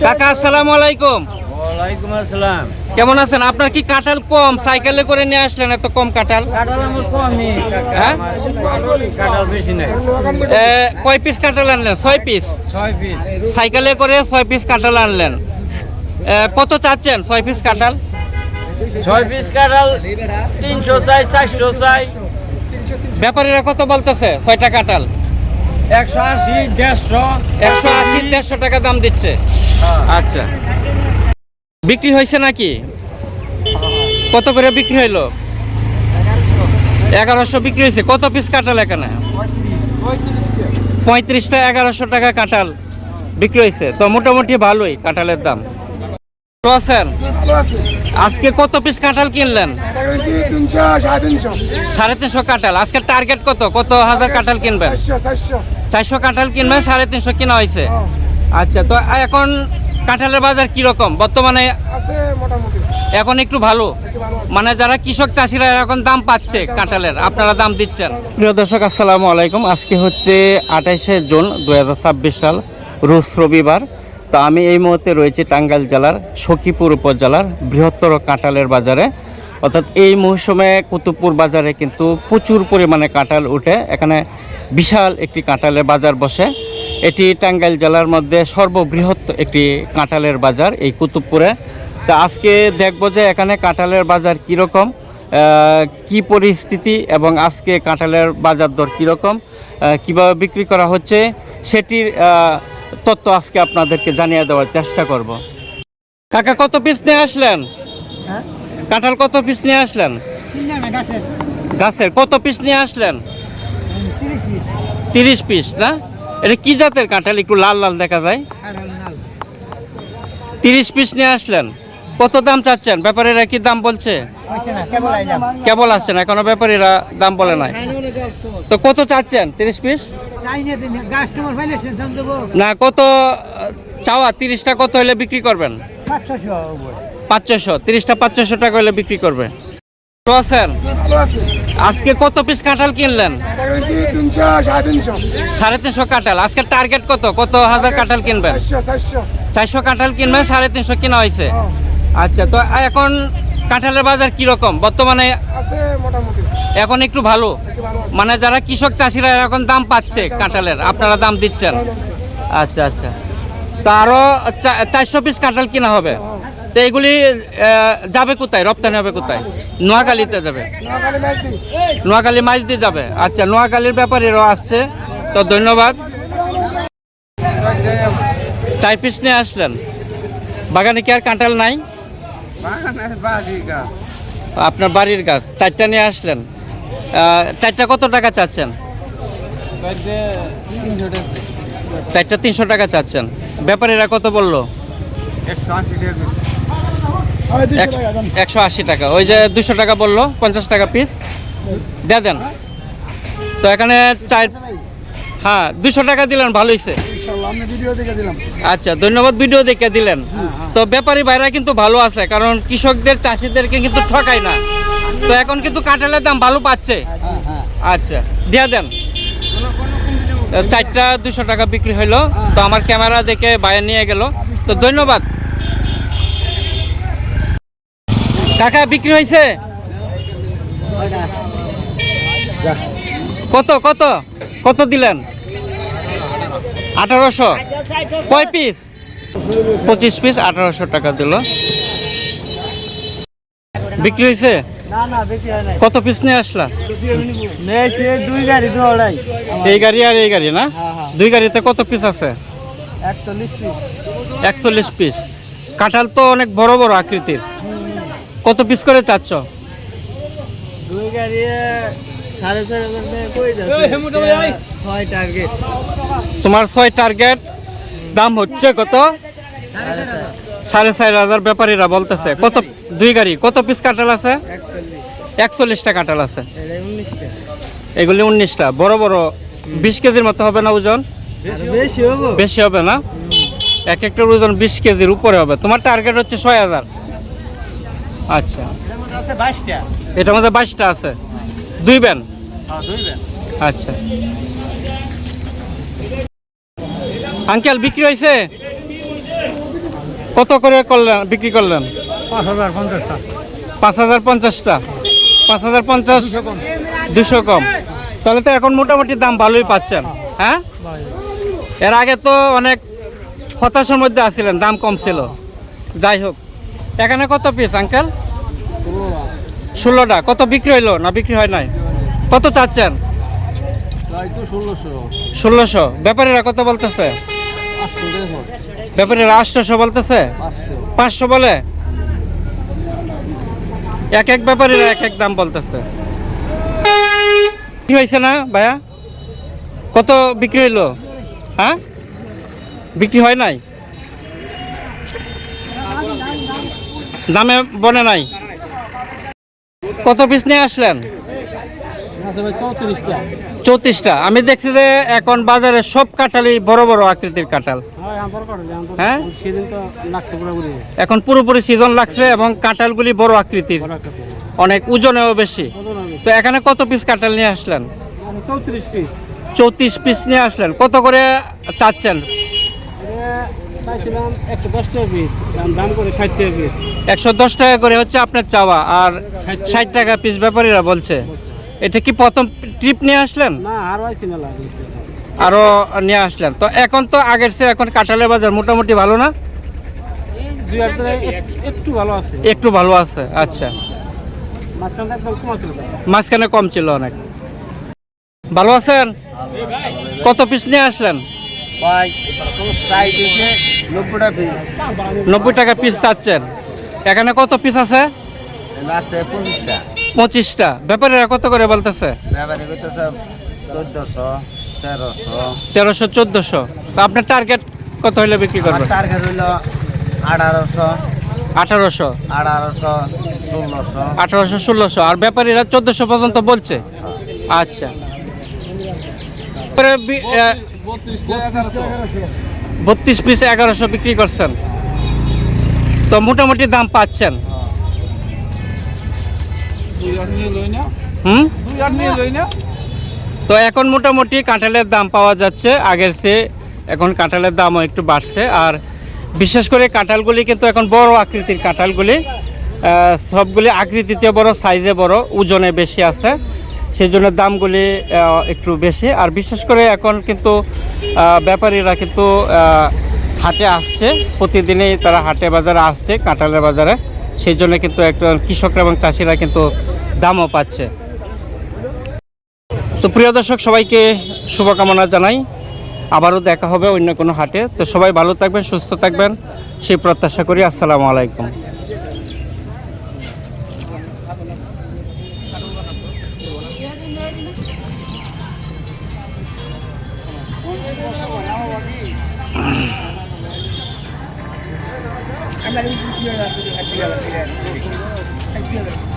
কাকা আসসালামু আলাইকুম। ওয়ালাইকুম আসসালাম। কেমন আছেন? আপনার কি কাঁঠাল কম, সাইকেলে করে নিয়ে আসলেন এত কম কাঁঠাল? কাঁঠাল আমার কমই কাকা, হ্যাঁ? কাঁঠাল বেশি নাই। কয় পিস কাঁঠাল আনলেন? 6 পিস। 6 পিস। সাইকেলে করে 6 পিস কাঁঠাল আনলেন। কত চাচ্ছেন 6 পিস কাঁঠাল? 6 পিস কাঁঠাল 300 চাই, 400 চাই। ব্যাপারীরা কত বলতেছে 6টা কাঁঠাল? 180, 150। 180 150 টাকা দাম দিচ্ছে। আচ্ছা, বিক্রি হয়েছে নাকি? কত করে বিক্রি হইলো? 1100 বিক্রি হয়েছে। কত পিস কাঁঠাল এখানে? 35টা 1100 টাকা কাঁঠাল বিক্রি হয়েছে। তো মোটামুটি ভালোই কাঁঠালের দাম। ভালো আছেন? আজকে কত পিস কাঁঠাল কিনলেন? 350 কাঁঠাল। আজকে টার্গেট কত? কত হাজার কাঁঠাল কিনবেন? 400 কাঁঠাল কিনবেন, 350 কিনা হয়েছে। আচ্ছা, তো এখন কাঁঠালের বাজার কিরকম বর্তমানে? এখন একটু ভালো, মানে যারা কৃষক চাষিরা এখন দাম পাচ্ছে কাঁঠালের, আপনারা দাম দিচ্ছেন। প্রিয় দর্শক আসসালামু আলাইকুম। আজকে হচ্ছে 28শে জুন 2026 সাল, রোজ রবিবার। তো আমি এই মুহূর্তে রয়েছি টাঙ্গাইল জেলার সখীপুর উপজেলার বৃহত্তর কাঁঠালের বাজারে। অর্থাৎ এই মৌসুমে কুতুবপুর বাজারে কিন্তু প্রচুর পরিমাণে কাঁঠাল উঠে। এখানে বিশাল একটি কাঁঠালের বাজার বসে। এটি টাঙ্গাইল জেলার মধ্যে সর্ববৃহৎ একটি কাঁঠালের বাজার এই কুতুবপুরে। তো আজকে দেখব যে এখানে কাঁঠালের বাজার কীরকম, কি পরিস্থিতি, এবং আজকে কাঁঠালের বাজার দর কীরকম, কীভাবে বিক্রি করা হচ্ছে সেটির তথ্য আজকে আপনাদেরকে জানিয়ে দেওয়ার চেষ্টা করব। কাকা কত পিস নিয়ে আসলেন? কাঁঠাল কত পিস নিয়ে আসলেন? গাছের কত পিস নিয়ে আসলেন? 30 পিস না? এটা কি জাতের কাঁঠাল? একটু লাল লাল দেখা যায়। 30 পিস নিয়ে আসলেন। কত দাম চাচ্ছেন? ব্যাপারীরা কি দাম বলছে? কেবল আসছেন, এখনো ব্যাপারীরা দাম বলে নাই। তো কত চাচ্ছেন 30 পিস? না, কত চাওয়া? 30টা কত হলে বিক্রি করবেন? 500। 30টা 500 টাকা হলে বিক্রি করবে। ভালো আছেন? আজকে কত পিস কাঁঠাল কিনলেন? 350 কাঁঠাল। আজকে টার্গেট কত? কত হাজার কাঁঠাল কিনবেন? 400 কাঁঠাল কিনবেন, 350 কিনা হয়েছে। আচ্ছা, তো এখন কাঁঠালের বাজার কিরকম বর্তমানে? এখন একটু ভালো, মানে যারা কৃষক চাষিরা এখন দাম পাচ্ছে কাঁঠালের, আপনারা দাম দিচ্ছেন। আচ্ছা আচ্ছা, তো আরও 400 পিস কাঁঠাল কিনা হবে। তো এগুলি যাবে কোথায়? রপ্তানি হবে কোথায়? নোয়াখালীতে যাবে। নোয়াখালী মাছ দিয়ে যাবে। আচ্ছা, নোয়াখালীর ব্যাপারীরাও আসছে, তো ধন্যবাদ। 4 পিস নিয়ে আসলেন। বাগানে কি আর কাঁঠাল নাই? আপনার বাড়ির গাছ। 4টা নিয়ে আসলেন। 4টা কত টাকা চাচ্ছেন? 4টা 300 টাকা চাচ্ছেন। ব্যাপারীরা কত বললো? 180 টাকা। ওই যে 200 টাকা বললো, 50 টাকা পিস দিয়ে দেন। তো এখানে 4, হ্যাঁ 200 টাকা দিলেন, ভালো হয়েছে। আচ্ছা, ধন্যবাদ, ভিডিও দেখে দিলেন। তো ব্যাপারী ভাইরা কিন্তু ভালো আছে, কারণ কৃষকদের চাষিদেরকে কিন্তু ঠকায় না। তো এখন কিন্তু কাঁঠালের দাম ভালো পাচ্ছে। আচ্ছা, দিয়ে দেন। 4টা 200 টাকা বিক্রি হইলো। তো আমার ক্যামেরা দেখে বাইরে নিয়ে গেল, তো ধন্যবাদ। কাকা বিক্রি হয়েছে? কত কত কত দিলেন? 1800। কয় পিস? 25 পিস 1800 টাকা দিল। বিক্রি হয়েছে? কত পিস নিয়ে আসলা? 2 গাড়ি, 2 আড়াই। এই গাড়ি আর এই গাড়ি না? 2 গাড়িতে কত পিস আছে? 41 পিস। কাঁঠাল তো অনেক বড় বড় আকৃতির। কত পিস করে চাচ্ছ? 2 গাড়ি 4.5 টার্গেট। তোমার 6 টার্গেট, দাম হচ্ছে কত? 4,500 ব্যাপারীরা বলতেছে। কত 2 গাড়ি কত পিস কাঁঠাল আছে? 41টা কাঁঠাল আছে। এগুলি 19টা। বড় বড় 20 কেজির মতো হবে না ওজন? বেশি হবে না? এক একটার ওজন 20 কেজির উপরে হবে। তোমার টার্গেট হচ্ছে 6,000। আচ্ছা, এটার মধ্যে 22টা আছে। 2 ব্যান। আচ্ছা, আঙ্কেল বিক্রি হয়েছে? কত করে করলেন বিক্রি করলেন? 5,050 5,050টা। 5,050, 200 কম। তাহলে তো এখন মোটামুটি দাম ভালোই পাচ্ছেন, হ্যাঁ? এর আগে তো অনেক হতাশার মধ্যে আছিলেন, দাম কম ছিল। যাই হোক, এখানে কত পিস আঙ্কেল? 16টা। কত বিক্রি হইলো না বিক্রি হয় নাই? কত চাচ্ছেন? 1600। ব্যাপারীরা কত বলতেছে? ব্যাপারীরা 800 বলতেছে, 500 বলে। এক এক ব্যাপারীরা এক এক দাম বলতেছে। কি হয়েছে না ভাইয়া? কত বিক্রি হইলো? হ্যাঁ, বিক্রি হয় নাই, দামে বনে নাই। কত পিস নিয়ে আসলেন? 34টা। আমি দেখছি যে এখন বাজারে সব কাঁঠালই বড় বড় আকৃতির কাঁঠাল, হ্যাঁ? এখন পুরোপুরি সিজন লাগছে এবং কাঁঠালগুলি বড় আকৃতির, অনেক ওজনেও বেশি। তো এখানে কত পিস কাঁঠাল নিয়ে আসলেন? 34 পিস নিয়ে আসলেন। কত করে চাচ্ছেন? 110 টাকা করে হচ্ছে আপনার চাওয়া, আর 60 টাকা পিস ব্যাপারীরা বলছে। এটা কি প্রথম ট্রিপ নিয়ে আসলেন? আরো নিয়ে আসলেন? তো এখন তো আগের চেয়ে এখন কাঁঠালের বাজার মোটামুটি ভালো না? একটু ভালো আছে। আচ্ছা, মাঝখানে কম ছিল অনেক। ভালো আছেন? কত পিস নিয়ে আসলেন? 90 টাকা পিস চাচ্ছেন। এখানে কত পিস আছে? 25টা। ব্যাপারীরা কত করে বলতেছে? 1300, 1400। তো আপনার টার্গেট কত হইলে বিক্রি করবেন? টার্গেট হইল 1800, 1800, 1600। আর ব্যাপারীরা 1400 পর্যন্ত বলছে। আচ্ছা, 32 পিস 1100 বিক্রি করছেন, তো মোটামুটি দাম পাচ্ছেন। তো এখন মোটামুটি কাঁঠালের দাম পাওয়া যাচ্ছে আগের চেয়ে, এখন কাঁঠালের দামও একটু বাড়ছে। আর বিশেষ করে কাঁঠালগুলি কিন্তু এখন বড় আকৃতির কাঁঠালগুলি, সবগুলি আকৃতিতে বড়, সাইজে বড়, ওজনে বেশি আছে, সেই জন্য দামগুলি একটু বেশি। আর বিশেষ করে এখন কিন্তু ব্যাপারীরা কিন্তু হাটে আসছে, প্রতিদিনই তারা হাটে বাজারে আসছে কাঁঠালের বাজারে, সেই জন্য কিন্তু একটু কৃষকরা এবং চাষিরা কিন্তু দামও পাচ্ছে। তো প্রিয় দর্শক, সবাইকে শুভকামনা জানাই। আবারও দেখা হবে অন্য কোনো হাটে। তো সবাই ভালো থাকবেন, সুস্থ থাকবেন, সেই প্রত্যাশা করি। আসসালামু আলাইকুম। I'm not even